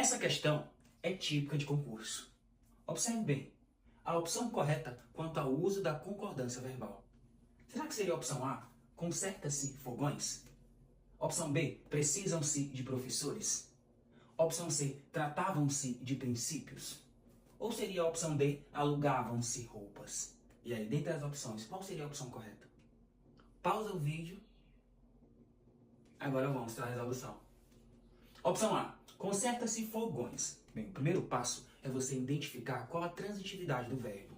Essa questão é típica de concurso. Observe bem, a opção correta quanto ao uso da concordância verbal. Será que seria a opção A? Conserta-se fogões? Opção B, precisam-se de professores? Opção C, tratavam-se de princípios? Ou seria a opção D, alugavam-se roupas? E aí, dentre as opções, qual seria a opção correta? Pausa o vídeo. Agora vamos para a resolução. Opção A, conserta-se fogões. Bem, o primeiro passo é você identificar qual a transitividade do verbo.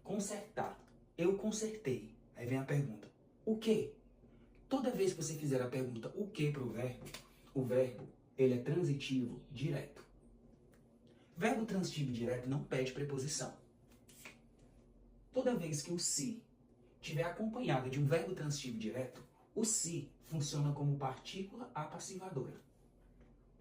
Consertar. Eu consertei. Aí vem a pergunta. O quê? Toda vez que você fizer a pergunta o que para o verbo ele é transitivo direto. Verbo transitivo direto não pede preposição. Toda vez que o se estiver acompanhado de um verbo transitivo direto, o se funciona como partícula apassivadora.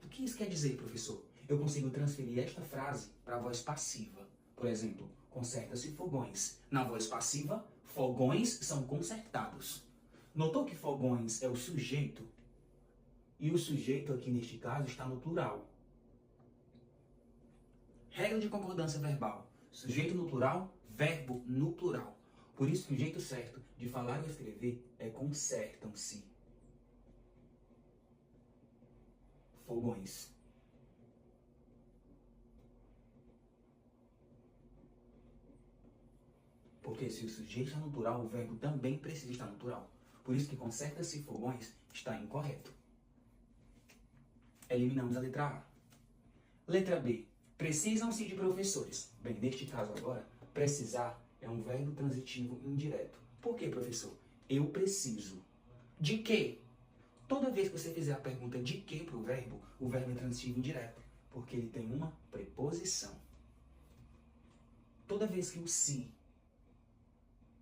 O que isso quer dizer, professor? Eu consigo transferir esta frase para a voz passiva. Por exemplo, conserta-se fogões. Na voz passiva, fogões são consertados. Notou que fogões é o sujeito? E o sujeito aqui neste caso está no plural. Regra de concordância verbal. Sujeito no plural, verbo no plural. Por isso que o jeito certo de falar e escrever é consertam-se. Fogões. Porque se o sujeito está no plural, o verbo também precisa estar no plural. Por isso que conserta-se fogões está incorreto. Eliminamos a letra A. Letra B. Precisam-se de professores. Bem, neste caso agora, precisar é um verbo transitivo indireto. Por quê, professor? Eu preciso. De quê? Toda vez que você fizer a pergunta de quê para o verbo é transitivo indireto, porque ele tem uma preposição. Toda vez que o se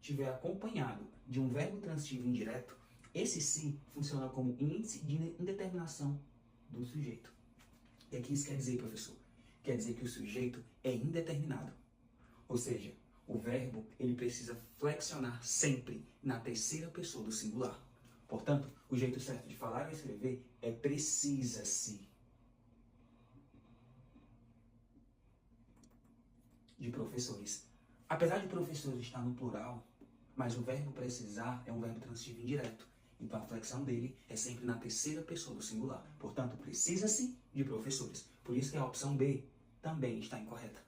estiver acompanhado de um verbo transitivo indireto, esse se funciona como índice de indeterminação do sujeito. E aqui isso quer dizer, professor? Quer dizer que o sujeito é indeterminado. Ou seja, o verbo ele precisa flexionar sempre na terceira pessoa do singular. Portanto, o jeito certo de falar e escrever é precisa-se de professores. Apesar de professores estar no plural, mas o verbo precisar é um verbo transitivo indireto. Então a flexão dele é sempre na terceira pessoa do singular. Portanto, precisa-se de professores. Por isso que a opção B também está incorreta.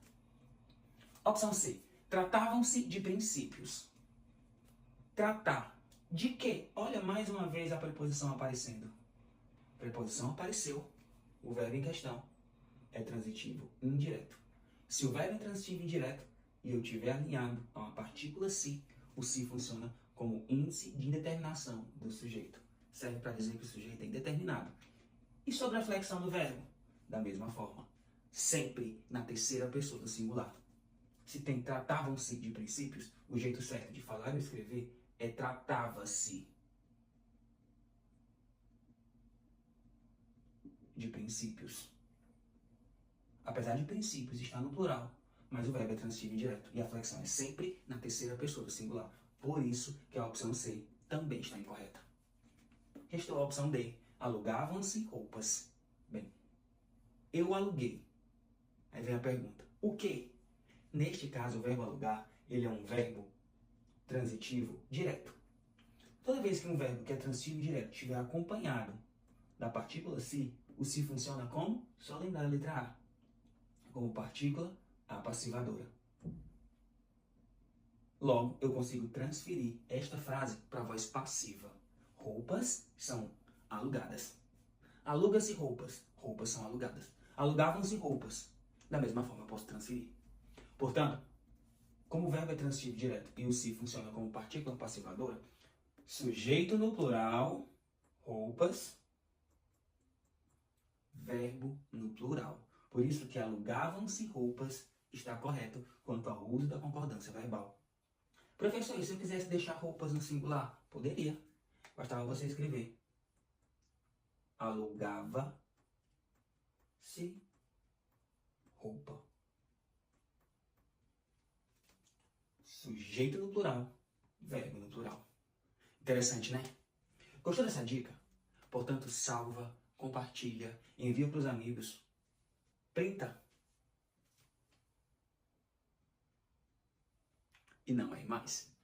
Opção C. Tratavam-se de princípios. Tratar. De quê? Olha mais uma vez a preposição aparecendo. A preposição apareceu. O verbo em questão é transitivo indireto. Se o verbo é transitivo indireto e eu estiver alinhado a uma partícula se, o se funciona como índice de indeterminação do sujeito. Serve para dizer que o sujeito é indeterminado. E sobre a flexão do verbo? Da mesma forma. Sempre na terceira pessoa do singular. Se tem tratavam-se de princípios, o jeito certo de falar e escrever é tratava-se de princípios. Apesar de princípios estar no plural, mas o verbo é transitivo indireto e a flexão é sempre na terceira pessoa do singular. Por isso que a opção C também está incorreta. Restou a opção D. Alugavam-se roupas. Bem, eu aluguei. Aí vem a pergunta. O quê? Neste caso, o verbo alugar, ele é um verbo transitivo direto. Toda vez que um verbo que é transitivo direto estiver acompanhado da partícula se, o se funciona como? Só lembrar a letra A. Como partícula apassivadora. Logo, eu consigo transferir esta frase para a voz passiva. Roupas são alugadas. Aluga-se roupas. Roupas são alugadas. Alugavam-se roupas. Da mesma forma, eu posso transferir. Portanto, como o verbo é transitivo direto e o se funciona como partícula passivadora, sujeito no plural, roupas, verbo no plural. Por isso que alugavam-se roupas está correto quanto ao uso da concordância verbal. Professor, e se eu quisesse deixar roupas no singular? Poderia. Bastava você escrever. Alugava-se roupa. Sujeito no plural, verbo no plural. Interessante, né? Gostou dessa dica? Portanto, salva, compartilha, envia para os amigos. Printa. E não é mais.